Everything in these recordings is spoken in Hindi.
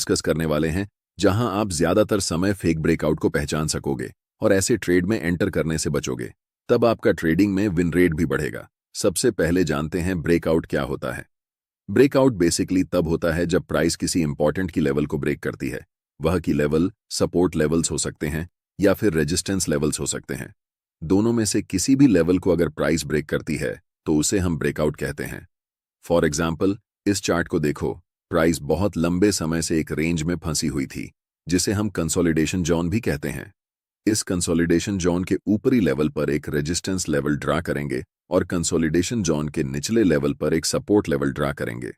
डिस्कस करने वाले हैं, जहां आप ज्यादातर समय फेक ब्रेकआउट को पहचान सकोगे और ऐसे ट्रेड में एंटर करने से बचोगे। तब आपका ट्रेडिंग में विन रेट भी बढ़ेगा। सबसे पहले जानते हैं ब्रेकआउट क्या होता है। ब्रेकआउट बेसिकली तब होता है जब प्राइस किसी इंपॉर्टेंट की लेवल को ब्रेक करती है। वह की लेवल सपोर्ट लेवल्स हो सकते हैं या फिर रेजिस्टेंस लेवल्स हो सकते हैं। दोनों में से किसी भी लेवल को अगर प्राइस ब्रेक करती है तो उसे हम ब्रेकआउट कहते हैं। फॉर एग्जाम्पल, इस चार्ट को देखो। प्राइस बहुत लंबे समय से एक रेंज में फंसी हुई थी, जिसे हम कंसोलिडेशन जोन भी कहते हैं। इस कंसोलिडेशन जोन के ऊपरी लेवल पर एक रेजिस्टेंस लेवल ड्रा करेंगे और कंसोलिडेशन जोन के निचले लेवल पर एक सपोर्ट लेवल ड्रा करेंगे।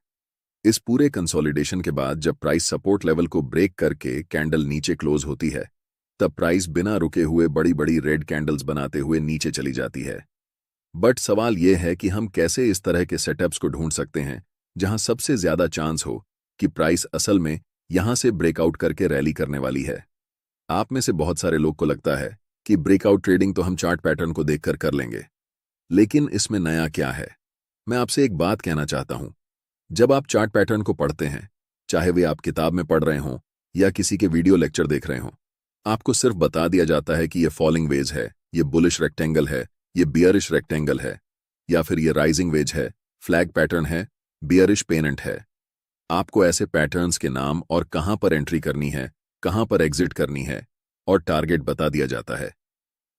इस पूरे कंसोलिडेशन के बाद जब प्राइस सपोर्ट लेवल को ब्रेक करके कैंडल नीचे क्लोज होती है, तब प्राइस बिना रुके हुए बड़ी बड़ी रेड कैंडल्स बनाते हुए नीचे चली जाती है। बट सवाल यह है कि हम कैसे इस तरह के सेटअप्स को ढूंढ सकते हैं जहां सबसे ज्यादा चांस हो कि प्राइस असल में यहां से ब्रेकआउट करके रैली करने वाली है। आप में से बहुत सारे लोग को लगता है कि ब्रेकआउट ट्रेडिंग तो हम चार्ट पैटर्न को देखकर कर लेंगे, लेकिन इसमें नया क्या है? मैं आपसे एक बात कहना चाहता हूं। जब आप चार्ट पैटर्न को पढ़ते हैं, चाहे वे आप किताब में पढ़ रहे हों या किसी के वीडियो लेक्चर देख रहे हों, आपको सिर्फ बता दिया जाता है कि यह फॉलिंग वेज है, यह बुलिश रेक्टेंगल है, यह बियरिश रेक्टेंगल है, या फिर यह राइजिंग वेज है, फ्लैग पैटर्न है, बियरिश पेनेंट है। आपको ऐसे पैटर्न्स के नाम और कहां पर एंट्री करनी है, कहां पर एग्जिट करनी है और टारगेट बता दिया जाता है।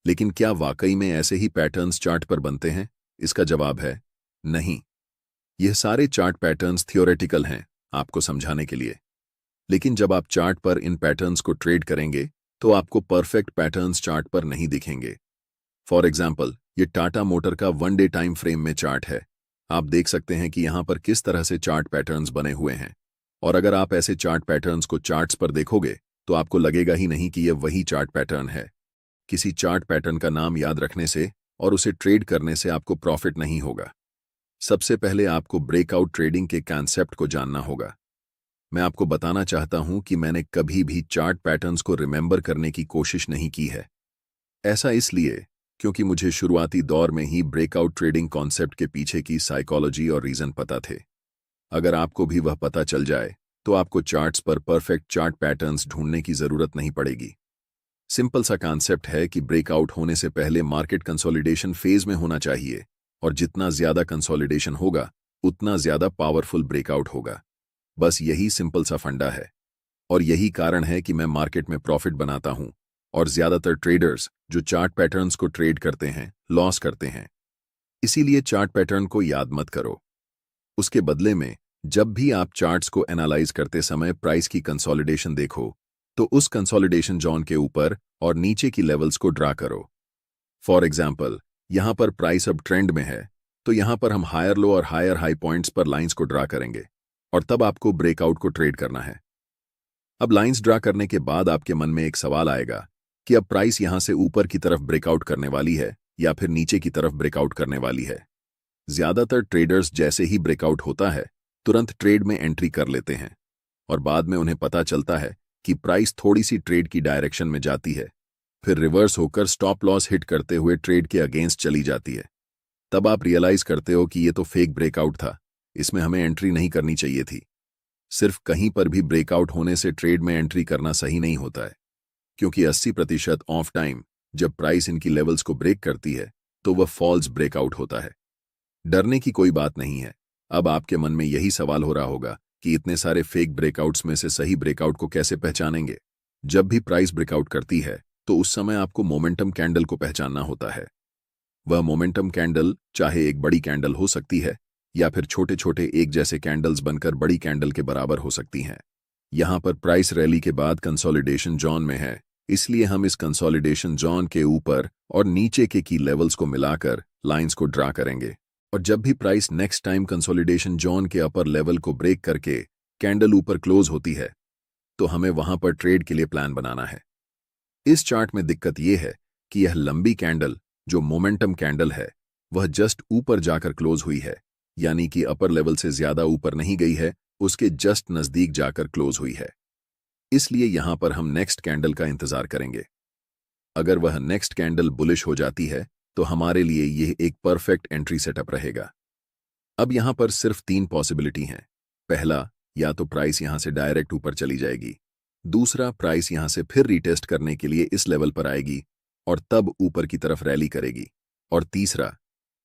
लेकिन क्या वाकई में ऐसे ही पैटर्न्स चार्ट पर बनते हैं? इसका जवाब है नहीं। यह सारे चार्ट पैटर्न्स थियोरेटिकल हैं आपको समझाने के लिए, लेकिन जब आप चार्ट पर इन पैटर्न्स को ट्रेड करेंगे तो आपको परफेक्ट पैटर्न्स चार्ट पर नहीं दिखेंगे। फॉर एग्जाम्पल, ये टाटा मोटर का 1 डे टाइम फ्रेम में चार्ट है। आप देख सकते हैं कि यहां पर किस तरह से चार्ट पैटर्न्स बने हुए हैं, और अगर आप ऐसे चार्ट पैटर्न्स को चार्ट्स पर देखोगे तो आपको लगेगा ही नहीं कि यह वही चार्ट पैटर्न है। किसी चार्ट पैटर्न का नाम याद रखने से और उसे ट्रेड करने से आपको प्रॉफिट नहीं होगा। सबसे पहले आपको ब्रेकआउट ट्रेडिंग के कॉन्सेप्ट को जानना होगा। मैं आपको बताना चाहता हूं कि मैंने कभी भी चार्ट पैटर्न्स को रिमेंबर करने की कोशिश नहीं की है। ऐसा इसलिए क्योंकि मुझे शुरुआती दौर में ही ब्रेकआउट ट्रेडिंग कॉन्सेप्ट के पीछे की साइकोलॉजी और रीजन पता थे। अगर आपको भी वह पता चल जाए तो आपको चार्ट्स पर परफेक्ट चार्ट पैटर्न्स ढूंढने की जरूरत नहीं पड़ेगी। सिंपल सा कॉन्सेप्ट है कि ब्रेकआउट होने से पहले मार्केट कंसोलिडेशन फेज में होना चाहिए, और जितना ज्यादा कंसोलिडेशन होगा उतना ज्यादा पावरफुल ब्रेकआउट होगा। बस यही सिंपल सा फंडा है, और यही कारण है कि मैं मार्केट में प्रॉफिट बनाता हूं और ज्यादातर ट्रेडर्स जो चार्ट पैटर्न्स को ट्रेड करते हैं लॉस करते हैं। इसीलिए चार्ट पैटर्न को याद मत करो। उसके बदले में जब भी आप चार्ट्स को एनालाइज करते समय प्राइस की कंसोलिडेशन देखो तो उस कंसोलिडेशन जोन के ऊपर और नीचे की लेवल्स को ड्रा करो। फॉर एग्जाम्पल, यहां पर प्राइस अब ट्रेंड में है, तो यहां पर हम हायर लो और हायर हाई पॉइंट्स पर लाइंस को ड्रा करेंगे, और तब आपको ब्रेकआउट को ट्रेड करना है। अब लाइंस ड्रा करने के बाद आपके मन में एक सवाल आएगा कि अब प्राइस यहां से ऊपर की तरफ ब्रेकआउट करने वाली है या फिर नीचे की तरफ ब्रेकआउट करने वाली है। ज्यादातर ट्रेडर्स जैसे ही ब्रेकआउट होता है तुरंत ट्रेड में एंट्री कर लेते हैं, और बाद में उन्हें पता चलता है कि प्राइस थोड़ी सी ट्रेड की डायरेक्शन में जाती है, फिर रिवर्स होकर स्टॉप लॉस हिट करते हुए ट्रेड के अगेंस्ट चली जाती है। तब आप रियलाइज करते हो कि ये तो फेक ब्रेकआउट था, इसमें हमें एंट्री नहीं करनी चाहिए थी। सिर्फ कहीं पर भी ब्रेकआउट होने से ट्रेड में एंट्री करना सही नहीं होता है, क्योंकि 80% ऑफ टाइम जब प्राइस इनकी लेवल्स को ब्रेक करती है तो वह फॉल्स ब्रेकआउट होता है। डरने की कोई बात नहीं है। अब आपके मन में यही सवाल हो रहा होगा कि इतने सारे फेक ब्रेकआउट्स में से सही ब्रेकआउट को कैसे पहचानेंगे। जब भी प्राइस ब्रेकआउट करती है तो उस समय आपको मोमेंटम कैंडल को पहचानना होता है। वह मोमेंटम कैंडल चाहे एक बड़ी कैंडल हो सकती है या फिर छोटे छोटे एक जैसे कैंडल्स बनकर बड़ी कैंडल के बराबर हो सकती हैं। यहां पर प्राइस रैली के बाद कंसोलिडेशन जोन में है, इसलिए हम इस कंसोलिडेशन जोन के ऊपर और नीचे के की लेवल्स को मिलाकर लाइंस को ड्रा करेंगे, और जब भी price next time consolidation zone के अपर लेवल को ब्रेक करके कैंडल ऊपर क्लोज होती है तो हमें वहां पर ट्रेड के लिए प्लान बनाना है। इस चार्ट में दिक्कत यह है कि यह लंबी कैंडल जो मोमेंटम कैंडल है वह जस्ट ऊपर जाकर क्लोज हुई है, यानी कि अपर लेवल से ज्यादा ऊपर नहीं गई है, उसके जस्ट नजदीक जाकर क्लोज हुई है। इसलिए यहां पर हम नेक्स्ट कैंडल का इंतजार करेंगे। अगर वह नेक्स्ट कैंडल बुलिश हो जाती है तो हमारे लिए यह एक परफेक्ट एंट्री सेटअप रहेगा। अब यहां पर सिर्फ 3 पॉसिबिलिटी हैं। पहला, या तो प्राइस यहां से डायरेक्ट ऊपर चली जाएगी, दूसरा प्राइस यहां से फिर रीटेस्ट करने के लिए इस लेवल पर आएगी और तब ऊपर की तरफ रैली करेगी, और तीसरा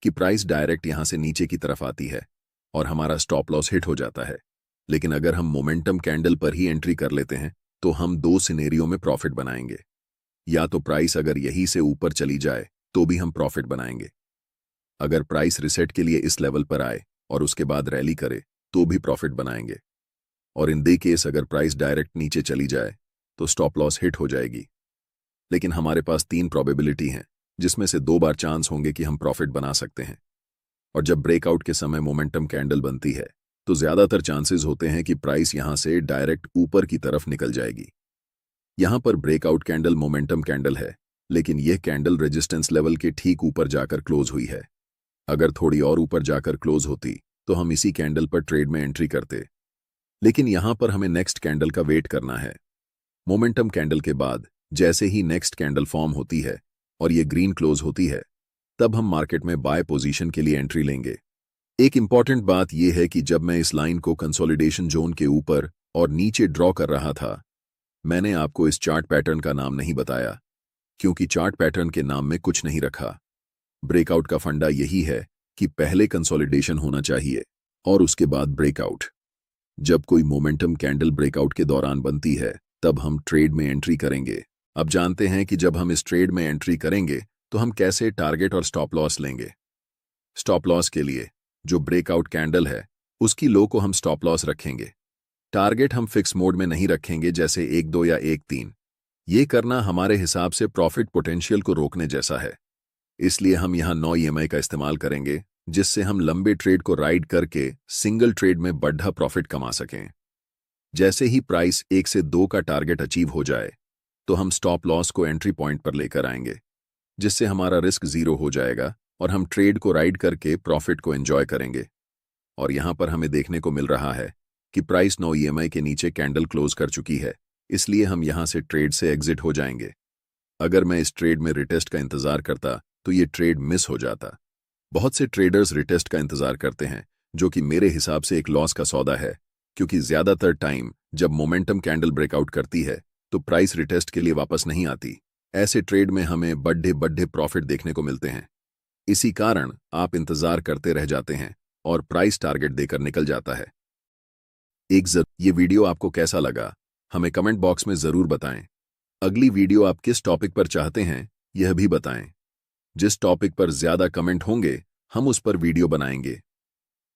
कि प्राइस डायरेक्ट यहां से नीचे की तरफ आती है और हमारा स्टॉप लॉस हिट हो जाता है। लेकिन अगर हम मोमेंटम कैंडल पर ही एंट्री कर लेते हैं तो हम दो सिनेरियो में प्रॉफिट बनाएंगे। या तो प्राइस अगर यहीं से ऊपर चली जाए तो भी हम प्रॉफिट बनाएंगे, अगर प्राइस रिसेट के लिए इस लेवल पर आए और उसके बाद रैली करे तो भी प्रॉफिट बनाएंगे, और इन दे केस अगर प्राइस डायरेक्ट नीचे चली जाए तो स्टॉप लॉस हिट हो जाएगी। लेकिन हमारे पास 3 प्रोबेबिलिटी हैं जिसमें से 2 बार चांस होंगे कि हम प्रॉफिट बना सकते हैं। और जब ब्रेकआउट के समय मोमेंटम कैंडल बनती है तो ज्यादातर चांसेस होते हैं कि प्राइस यहां से डायरेक्ट ऊपर की तरफ निकल जाएगी। यहां पर ब्रेकआउट कैंडल मोमेंटम कैंडल है, लेकिन यह कैंडल रेजिस्टेंस लेवल के ठीक ऊपर जाकर क्लोज हुई है। अगर थोड़ी और ऊपर जाकर क्लोज होती तो हम इसी कैंडल पर ट्रेड में एंट्री करते, लेकिन यहां पर हमें नेक्स्ट कैंडल का वेट करना है। मोमेंटम कैंडल के बाद जैसे ही नेक्स्ट कैंडल फॉर्म होती है और ये ग्रीन क्लोज होती है, तब हम मार्केट में बाय पोजीशन के लिए एंट्री लेंगे। एक इंपॉर्टेंट बात यह है कि जब मैं इस लाइन को कंसोलिडेशन जोन के ऊपर और नीचे ड्रॉ कर रहा था, मैंने आपको इस चार्ट पैटर्न का नाम नहीं बताया, क्योंकि चार्ट पैटर्न के नाम में कुछ नहीं रखा। ब्रेकआउट का फंडा यही है कि पहले कंसोलिडेशन होना चाहिए और उसके बाद ब्रेकआउट। जब कोई मोमेंटम कैंडल ब्रेकआउट के दौरान बनती है तब हम ट्रेड में एंट्री करेंगे। अब जानते हैं कि जब हम इस ट्रेड में एंट्री करेंगे तो हम कैसे टारगेट और स्टॉप लॉस लेंगे। स्टॉप लॉस के लिए जो ब्रेकआउट कैंडल है उसकी लो को हम स्टॉप लॉस रखेंगे। टारगेट हम फिक्स मोड में नहीं रखेंगे, जैसे 1-2 या 1-3। ये करना हमारे हिसाब से प्रॉफिट पोटेंशियल को रोकने जैसा है। इसलिए हम यहां 9 EMI का इस्तेमाल करेंगे, जिससे हम लंबे ट्रेड को राइड करके सिंगल ट्रेड में बढ़ा प्रॉफिट कमा सकें। जैसे ही प्राइस 1 से 2 का टारगेट अचीव हो जाए तो हम स्टॉप लॉस को एंट्री पॉइंट पर लेकर आएंगे, जिससे हमारा रिस्क 0 हो जाएगा और हम ट्रेड को राइड करके प्रॉफिट को एंजॉय करेंगे। और यहां पर हमें देखने को मिल रहा है कि प्राइस 9 EMI के नीचे कैंडल क्लोज कर चुकी है, इसलिए हम यहां से ट्रेड से एग्जिट हो जाएंगे। अगर मैं इस ट्रेड में रिटेस्ट का इंतजार करता तो ये ट्रेड मिस हो जाता। बहुत से ट्रेडर्स रिटेस्ट का इंतजार करते हैं, जो कि मेरे हिसाब से एक लॉस का सौदा है, क्योंकि ज्यादातर टाइम जब मोमेंटम कैंडल ब्रेकआउट करती है तो प्राइस रिटेस्ट के लिए वापस नहीं आती। ऐसे ट्रेड में हमें बड़े प्रॉफिट देखने को मिलते हैं। इसी कारण आप इंतजार करते रह जाते हैं और प्राइस टारगेट देकर निकल जाता है। ये वीडियो आपको कैसा लगा हमें कमेंट बॉक्स में जरूर बताएं। अगली वीडियो आप किस टॉपिक पर चाहते हैं यह भी बताएं। जिस टॉपिक पर ज्यादा कमेंट होंगे हम उस पर वीडियो बनाएंगे।